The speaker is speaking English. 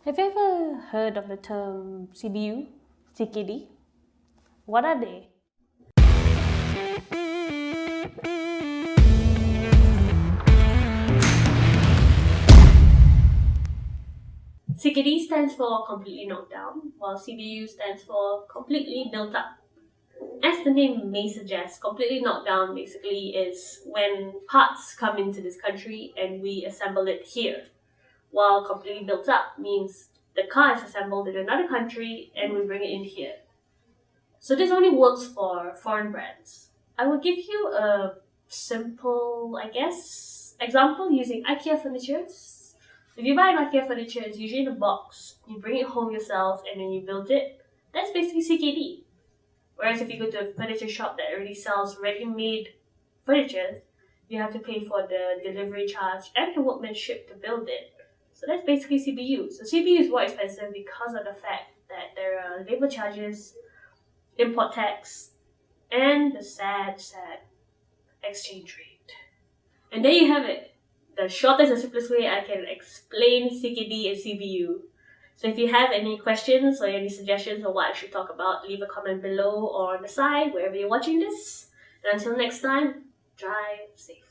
Have you ever heard of the term CBU, CKD? What are they? CKD stands for completely knocked down, while CBU stands for completely built up. As the name may suggest, completely knocked down basically is when parts come into this country and we assemble it here, while completely built up means the car is assembled in another country and we bring it in here. So this only works for foreign brands. I will give you a simple, example using IKEA furniture. If you buy an IKEA furniture, it's usually in a box. You bring it home yourself and then you build it. That's basically CKD. Whereas if you go to a furniture shop that already sells ready-made furniture, you have to pay for the delivery charge and the workmanship to build it. So that's basically CBU. So CBU is more expensive because of the fact that there are labor charges, import tax, and the sad exchange rate. And there you have it. The shortest and simplest way I can explain CKD and CBU. So if you have any questions or any suggestions on what I should talk about, leave a comment below or on the side, wherever you're watching this. And until next time, drive safe.